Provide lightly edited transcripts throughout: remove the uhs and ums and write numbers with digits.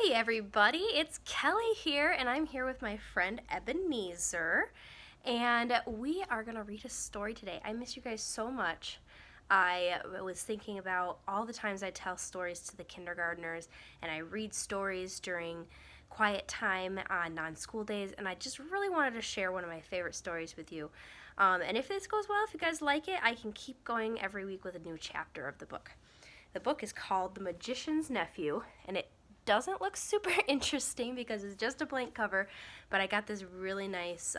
Hi everybody, it's Kelly here, and I'm here with my friend Ebenezer, and we are going to read a story today. I miss you guys so much. I was thinking about all the times I tell stories to the kindergartners, and I read stories during quiet time on non-school days, and I just really wanted to share one of my favorite stories with you. And if this goes well, if you guys like it, I can keep going every week with a new chapter of the book. The book is called The Magician's Nephew, and it doesn't look super interesting because it's just a blank cover, but I got this really nice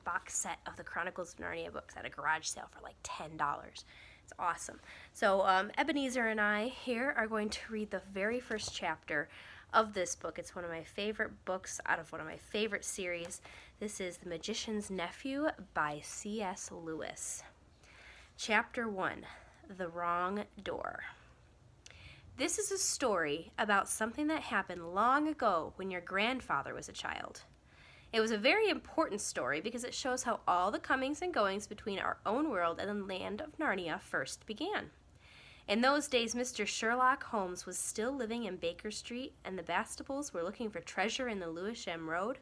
box set of the Chronicles of Narnia books at a garage sale for like $10. It's awesome. So Ebenezer and I here are going to read the very first chapter of this book. It's one of my favorite books out of one of my favorite series. This is The Magician's Nephew by C.S. Lewis. Chapter 1, The Wrong Door. This is a story about something that happened long ago when your grandfather was a child. It was a very important story because it shows how all the comings and goings between our own world and the land of Narnia first began. In those days, Mr. Sherlock Holmes was still living in Baker Street, and the Bastables were looking for treasure in the Lewisham Road.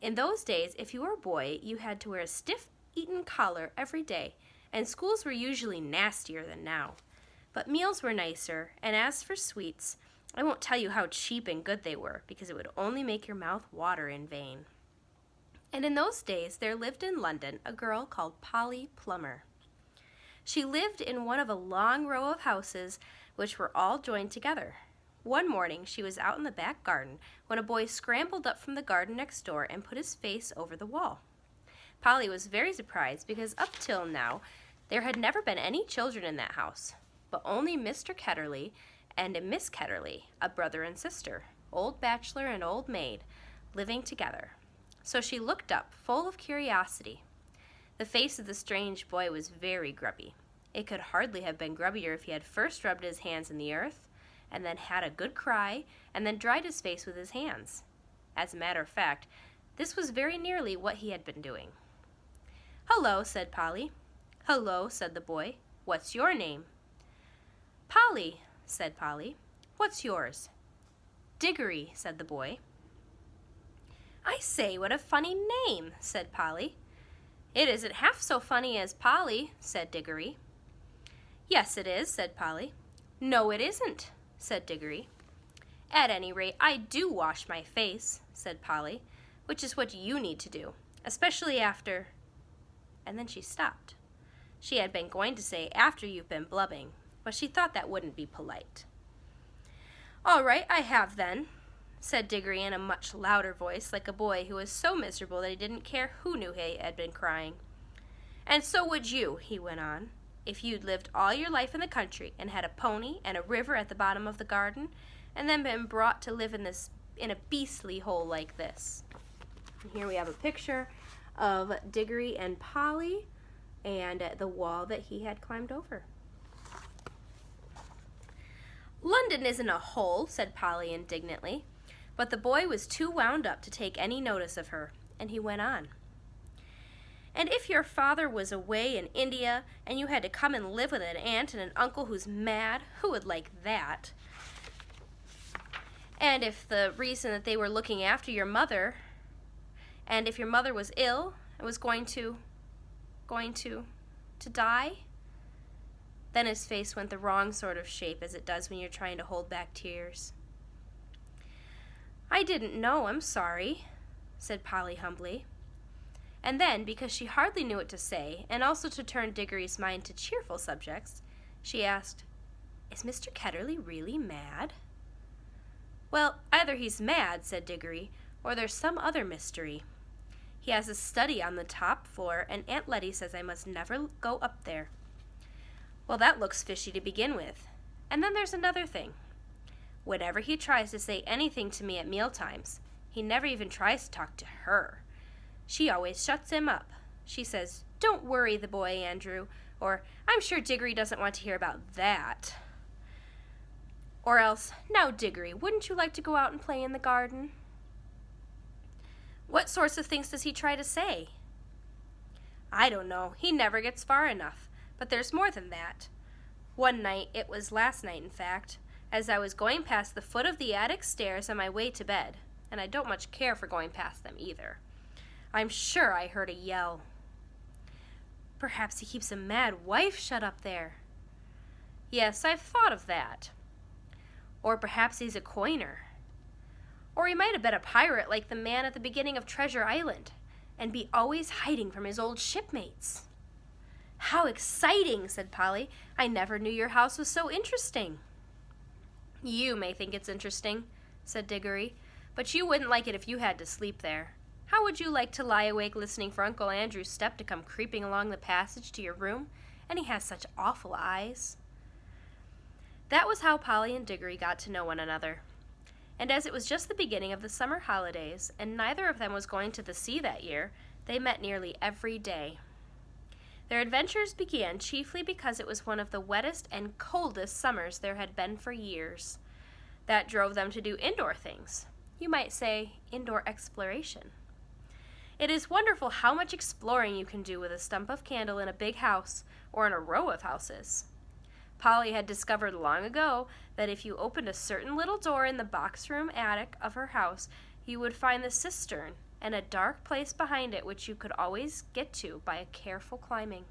In those days, if you were a boy, you had to wear a stiff Eton collar every day, and schools were usually nastier than now. But meals were nicer, and as for sweets, I won't tell you how cheap and good they were, because it would only make your mouth water in vain. And in those days, there lived in London a girl called Polly Plummer. She lived in one of a long row of houses which were all joined together. One morning, she was out in the back garden when a boy scrambled up from the garden next door and put his face over the wall. Polly was very surprised because up till now, there had never been any children in that house, but only Mr. Ketterley and Miss Ketterley, a brother and sister, old bachelor and old maid, living together. So she looked up, full of curiosity. The face of the strange boy was very grubby. It could hardly have been grubbier if he had first rubbed his hands in the earth, and then had a good cry, and then dried his face with his hands. As a matter of fact, this was very nearly what he had been doing. "Hello," said Polly. "Hello," said the boy. "What's your name?" "Polly," said Polly. "What's yours?" "Diggory," said the boy. "I say, what a funny name," said Polly. "It isn't half so funny as Polly," said Diggory. "Yes, it is," said Polly. "No, it isn't," said Diggory. "At any rate, I do wash my face," said Polly, "which is what you need to do, especially after—" and then she stopped. She had been going to say, "after you've been blubbing," but she thought that wouldn't be polite. "All right, I have then," said Diggory in a much louder voice, like a boy who was so miserable that he didn't care who knew he had been crying. "And so would you," he went on, "if you'd lived all your life in the country and had a pony and a river at the bottom of the garden, and then been brought to live in a beastly hole like this." And here we have a picture of Diggory and Polly and the wall that he had climbed over. "London isn't a hole," said Polly indignantly, but the boy was too wound up to take any notice of her, and he went on. "And if your father was away in India, and you had to come and live with an aunt and an uncle who's mad, who would like that? And if the reason that they were looking after your mother, and if your mother was ill and was going to die?" Then his face went the wrong sort of shape, as it does when you're trying to hold back tears. "I didn't know, I'm sorry," said Polly humbly. And then, because she hardly knew what to say, and also to turn Diggory's mind to cheerful subjects, she asked, "Is Mr. Ketterley really mad?" "Well, either he's mad," said Diggory, "or there's some other mystery. He has a study on the top floor, and Aunt Letty says I must never go up there. Well, that looks fishy to begin with. And then there's another thing. Whenever he tries to say anything to me at mealtimes, he never even tries to talk to her. She always shuts him up. She says, 'Don't worry the boy, Andrew,' or 'I'm sure Diggory doesn't want to hear about that.' Or else, 'Now, Diggory, wouldn't you like to go out and play in the garden?' What sorts of things does he try to say?" "I don't know. He never gets far enough. But there's more than that. One night, it was last night in fact, as I was going past the foot of the attic stairs on my way to bed, and I don't much care for going past them either. I'm sure I heard a yell. Perhaps he keeps a mad wife shut up there. Yes, I've thought of that. Or perhaps he's a coiner. Or he might have been a pirate like the man at the beginning of Treasure Island, and be always hiding from his old shipmates. How exciting, said Polly. I never knew your house was so interesting. You may think it's interesting, said Diggory, but you wouldn't like it if you had to sleep there. How would you like to lie awake listening for Uncle Andrew's step to come creeping along the passage to your room? And he has such awful eyes. That was how Polly and Diggory got to know one another. And as it was just the beginning of the summer holidays, and neither of them was going to the sea that year, they met nearly every day. Their adventures began chiefly because it was one of the wettest and coldest summers there had been for years. That drove them to do indoor things. You might say indoor exploration. It is wonderful how much exploring you can do with a stump of candle in a big house or in a row of houses. Polly had discovered long ago that if you opened a certain little door in the box room attic of her house, you would find the cistern and a dark place behind it which you could always get to by a careful climbing.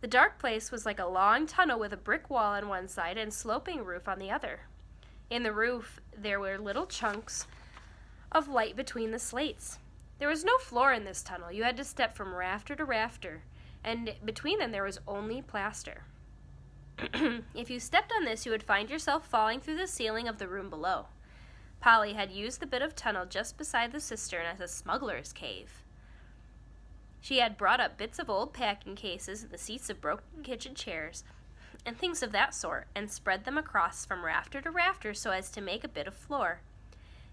The dark place was like a long tunnel with a brick wall on one side and sloping roof on the other. In the roof, there were little chunks of light between the slates. There was no floor in this tunnel. You had to step from rafter to rafter, and between them there was only plaster. If you stepped on this, you would find yourself falling through the ceiling of the room below. Polly had used the bit of tunnel just beside the cistern as a smuggler's cave. She had brought up bits of old packing cases and the seats of broken kitchen chairs, and things of that sort, and spread them across from rafter to rafter so as to make a bit of floor.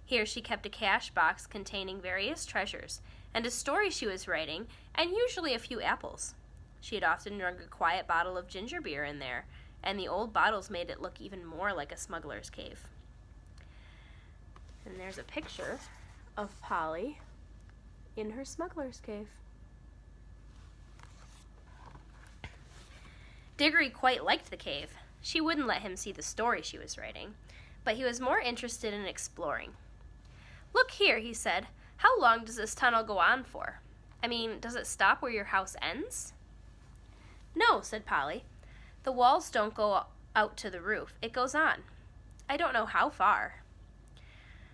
Here she kept a cash box containing various treasures, and a story she was writing, and usually a few apples. She had often drunk a quiet bottle of ginger beer in there, and the old bottles made it look even more like a smuggler's cave. And there's a picture of Polly in her smuggler's cave. Diggory quite liked the cave. She wouldn't let him see the story she was writing, but he was more interested in exploring. Look here, he said. How long does this tunnel go on for? I mean, does it stop where your house ends? No, said Polly. The walls don't go out to the roof. It goes on. I don't know how far.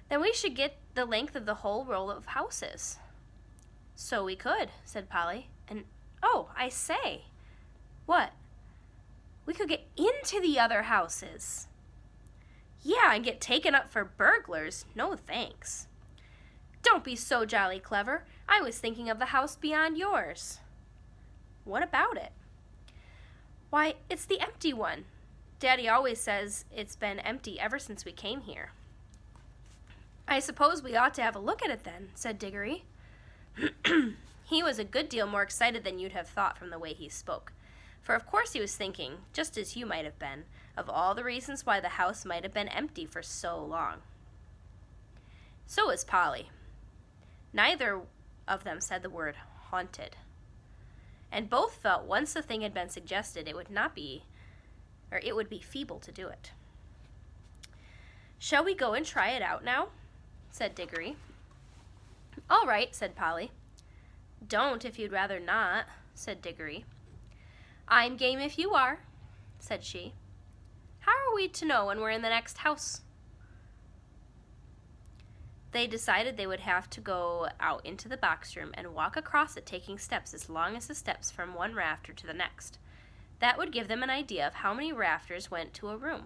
Then we should get the length of the whole row of houses. So we could, said Polly. And, oh, I say. What? We could get into the other houses. Yeah, and get taken up for burglars. No thanks. Don't be so jolly clever. I was thinking of the house beyond yours. What about it? Why, it's the empty one. Daddy always says it's been empty ever since we came here. I suppose we ought to have a look at it then, said Diggory. He was a good deal more excited than you'd have thought from the way he spoke. For of course he was thinking, just as you might have been, of all the reasons why the house might have been empty for so long. So was Polly. Neither of them said the word haunted. And both felt once the thing had been suggested, it would be feeble to do it. Shall we go and try it out now? Said Diggory. All right, said Polly. Don't if you'd rather not, said Diggory. I'm game if you are, said she. How are we to know when we're in the next house? They decided they would have to go out into the box room and walk across it, taking steps as long as the steps from one rafter to the next. That would give them an idea of how many rafters went to a room.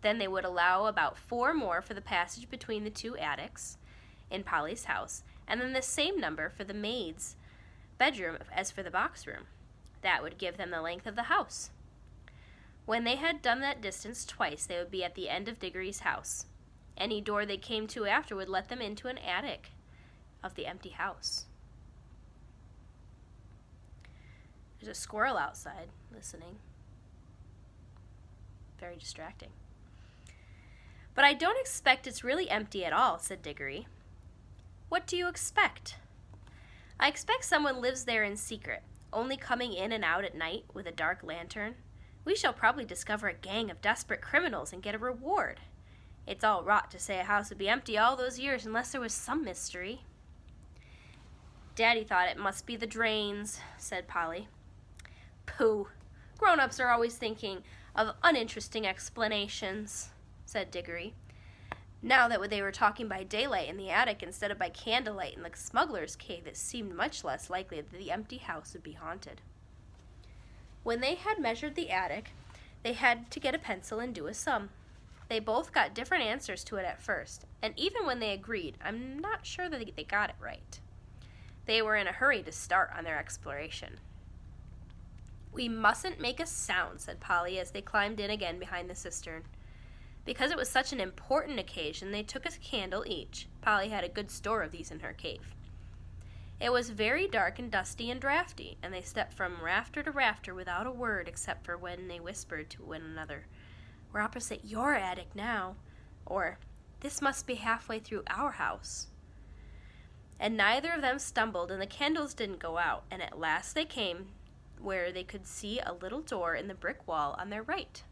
Then they would allow about 4 more for the passage between the 2 attics in Polly's house, and then the same number for the maid's bedroom as for the box room. That would give them the length of the house. When they had done that distance twice, they would be at the end of Diggory's house. Any door they came to after would let them into an attic of the empty house. There's a squirrel outside listening. Very distracting. But I don't expect it's really empty at all, said Diggory. What do you expect? I expect someone lives there in secret, only coming in and out at night with a dark lantern. We shall probably discover a gang of desperate criminals and get a reward. It's all rot to say a house would be empty all those years unless there was some mystery." "Daddy thought it must be the drains," said Polly. "Pooh! Grown-ups are always thinking of uninteresting explanations," said Diggory. Now that they were talking by daylight in the attic instead of by candlelight in the smuggler's cave, it seemed much less likely that the empty house would be haunted. When they had measured the attic, they had to get a pencil and do a sum. They both got different answers to it at first, and even when they agreed, I'm not sure that they got it right. They were in a hurry to start on their exploration. "We mustn't make a sound," said Polly as they climbed in again behind the cistern. Because it was such an important occasion, they took a candle each. Polly had a good store of these in her cave. It was very dark and dusty and drafty, and they stepped from rafter to rafter without a word except for when they whispered to one another, "We're opposite your attic now," or "This must be halfway through our house." And neither of them stumbled, and the candles didn't go out, and at last they came where they could see a little door in the brick wall on their right.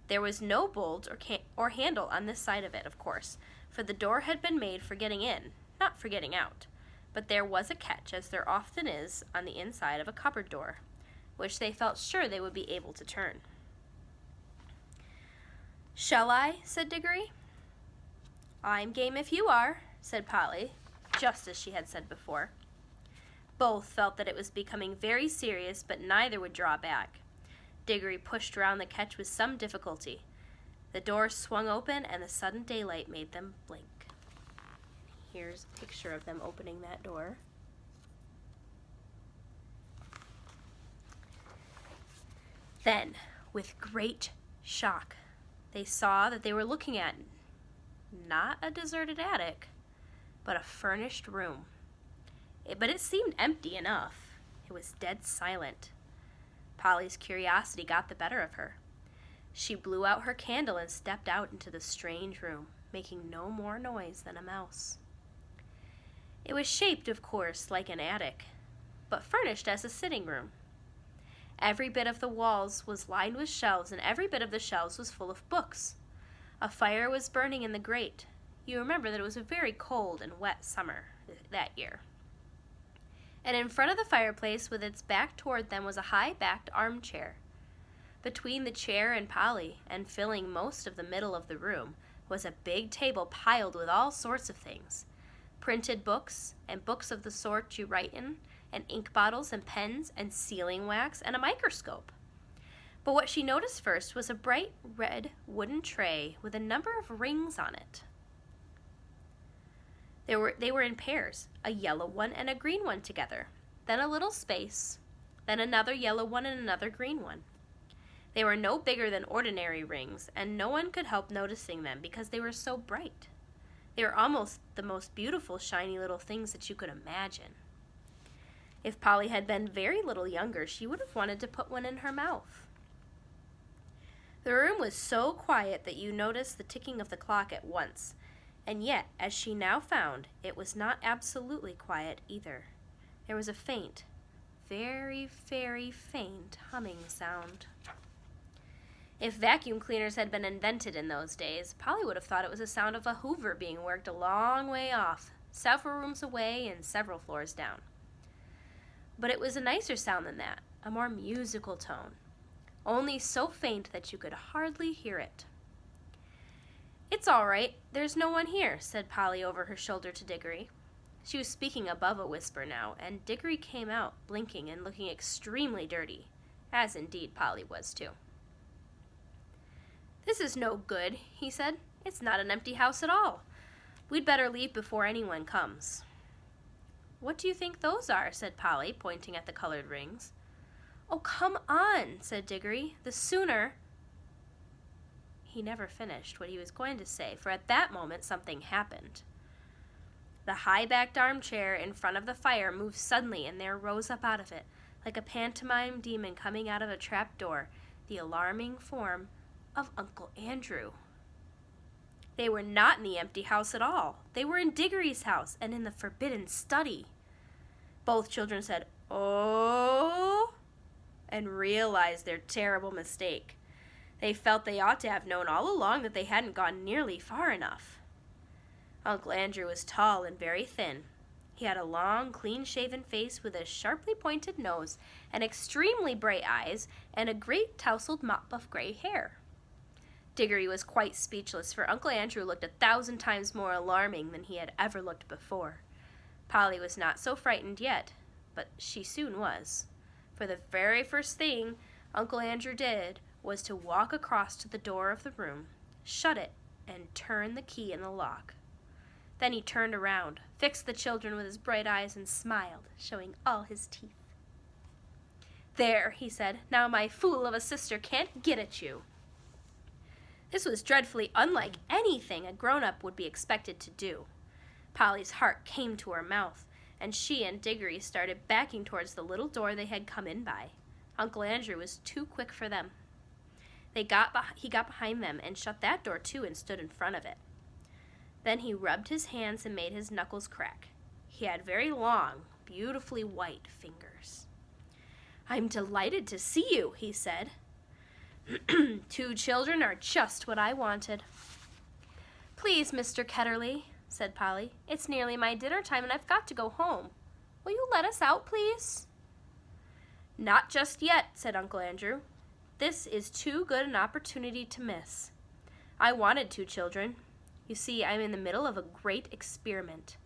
There was no bolt or handle on this side of it, of course, for the door had been made for getting in, not for getting out. But there was a catch, as there often is on the inside of a cupboard door, which they felt sure they would be able to turn. "Shall I?" said Diggory. "I'm game if you are," said Polly, just as she had said before. Both felt that it was becoming very serious, but neither would draw back. Diggory pushed around the catch with some difficulty. The door swung open, and the sudden daylight made them blink. Here's a picture of them opening that door. Then, with great shock, they saw that they were looking at not a deserted attic, but a furnished room. But it seemed empty enough. It was dead silent. Polly's curiosity got the better of her. She blew out her candle and stepped out into the strange room, making no more noise than a mouse. It was shaped, of course, like an attic, but furnished as a sitting room. Every bit of the walls was lined with shelves, and every bit of the shelves was full of books. A fire was burning in the grate. You remember that it was a very cold and wet summer that year. And in front of the fireplace, with its back toward them, was a high-backed armchair. Between the chair and Polly, and filling most of the middle of the room, was a big table piled with all sorts of things. Printed books, and books of the sort you write in, and ink bottles and pens and sealing wax and a microscope. But what she noticed first was a bright red wooden tray with a number of rings on it. They were in pairs, a yellow one and a green one together, then a little space, then another yellow one and another green one. They were no bigger than ordinary rings, and no one could help noticing them because they were so bright. They were almost the most beautiful, shiny little things that you could imagine. If Polly had been very little younger, she would have wanted to put one in her mouth. The room was so quiet that you noticed the ticking of the clock at once, and yet, as she now found, it was not absolutely quiet either. There was a faint, very, very faint humming sound. If vacuum cleaners had been invented in those days, Polly would have thought it was the sound of a hoover being worked a long way off, several rooms away and several floors down. But it was a nicer sound than that, a more musical tone, only so faint that you could hardly hear it. "It's all right, there's no one here," said Polly over her shoulder to Diggory. She was speaking above a whisper now, and Diggory came out, blinking and looking extremely dirty, as indeed Polly was too. "This is no good," he said. "It's not an empty house at all. We'd better leave before anyone comes." "What do you think those are?" said Polly, pointing at the colored rings. "Oh, come on," said Diggory. "The sooner—" He never finished what he was going to say, for at that moment something happened. The high-backed armchair in front of the fire moved suddenly, and there rose up out of it, like a pantomime demon coming out of a trap door, the alarming form of Uncle Andrew. They were not in the empty house at all. They were in Diggory's house and in the forbidden study. Both children said, "Oh," and realized their terrible mistake. They felt they ought to have known all along that they hadn't gone nearly far enough. Uncle Andrew was tall and very thin. He had a long, clean-shaven face with a sharply pointed nose and extremely bright eyes and a great tousled mop of gray hair. Diggory was quite speechless, for Uncle Andrew looked 1,000 times more alarming than he had ever looked before. Polly was not so frightened yet, but she soon was. For the very first thing Uncle Andrew did was to walk across to the door of the room, shut it, and turn the key in the lock. Then he turned around, fixed the children with his bright eyes, and smiled, showing all his teeth. "There," he said, "now my fool of a sister can't get at you." This was dreadfully unlike anything a grown-up would be expected to do. Polly's heart came to her mouth, and she and Diggory started backing towards the little door they had come in by. Uncle Andrew was too quick for them. He got behind them and shut that door too and stood in front of it. Then he rubbed his hands and made his knuckles crack. He had very long, beautifully white fingers. "I'm delighted to see you," he said. 2 children are just what I wanted." "Please, Mr. Ketterly," said Polly, "it's nearly my dinner time and I've got to go home. Will you let us out, please?" "Not just yet," said Uncle Andrew. "This is too good an opportunity to miss. I wanted 2 children. You see, I'm in the middle of a great experiment.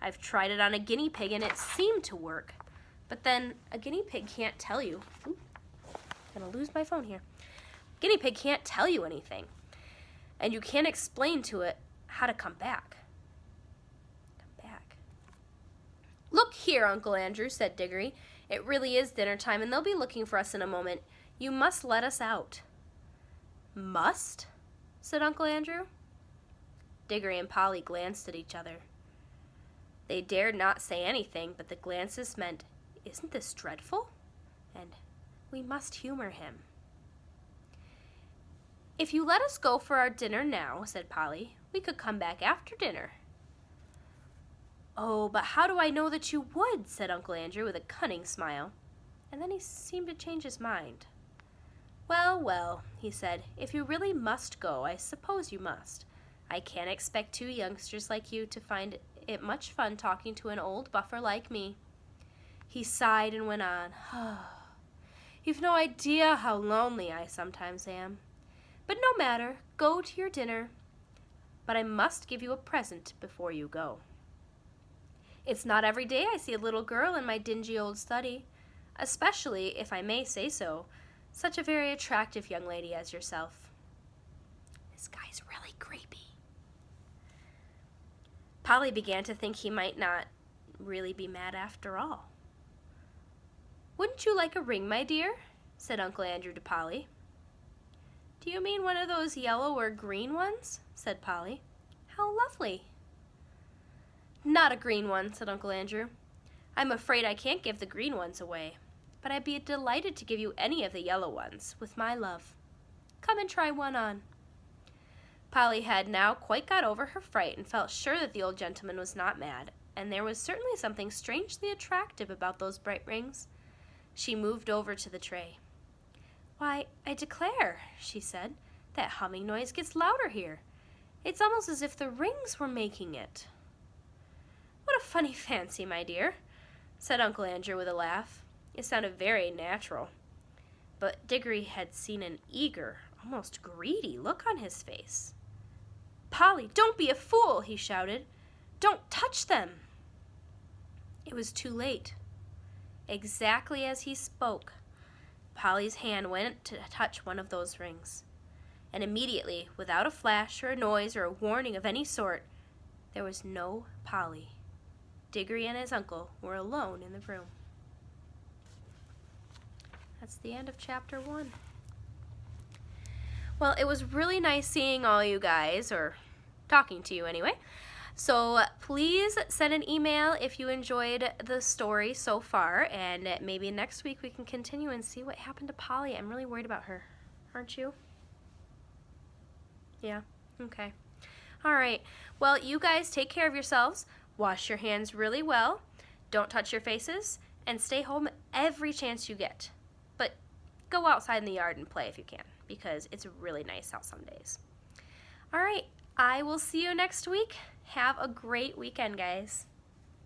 I've tried it on a guinea pig and it seemed to work. But then a guinea pig can't tell you. Gonna lose my phone here. Guinea pig can't tell you anything. And you can't explain to it how to come back. "Look here, Uncle Andrew," said Diggory. "It really is dinner time and they'll be looking for us in a moment. You must let us out." "Must?" said Uncle Andrew. Diggory and Polly glanced at each other. They dared not say anything, but the glances meant, "Isn't this dreadful?" and "We must humor him." "If you let us go for our dinner now," said Polly, "we could come back after dinner." "Oh, but how do I know that you would?" said Uncle Andrew with a cunning smile, and then he seemed to change his mind. "Well, well," he said, "if you really must go, I suppose you must. I can't expect 2 youngsters like you to find it much fun talking to an old buffer like me." He sighed and went on, "You've no idea how lonely I sometimes am. But no matter, go to your dinner. But I must give you a present before you go. It's not every day I see a little girl in my dingy old study, especially, if I may say so, such a very attractive young lady as yourself." This guy's really creepy. Polly began to think he might not really be mad after all. "Wouldn't you like a ring, my dear?" said Uncle Andrew to Polly. "Do you mean one of those yellow or green ones?" said Polly. "How lovely." "Not a green one," said Uncle Andrew. "I'm afraid I can't give the green ones away, but I'd be delighted to give you any of the yellow ones, with my love. Come and try one on." Polly had now quite got over her fright and felt sure that the old gentleman was not mad, and there was certainly something strangely attractive about those bright rings. She moved over to the tray. "Why, I declare," she said, "that humming noise gets louder here. It's almost as if the rings were making it." "What a funny fancy, my dear," said Uncle Andrew with a laugh. It sounded very natural. But Diggory had seen an eager, almost greedy look on his face. "Polly, don't be a fool," he shouted. "Don't touch them." It was too late. Exactly as he spoke, Polly's hand went to touch one of those rings, and immediately, without a flash or a noise or a warning of any sort, there was no Polly. Diggory and his uncle were alone in the room. That's the end of chapter 1. Well, it was really nice seeing all you guys, or talking to you anyway. So please send an email if you enjoyed the story so far, and maybe next week we can continue and see what happened to Polly. I'm really worried about her. Aren't you? Yeah? Okay. All right. Well, you guys take care of yourselves. Wash your hands really well. Don't touch your faces, and stay home every chance you get. But go outside in the yard and play if you can, because it's really nice out some days. All right, I will see you next week. Have a great weekend, guys.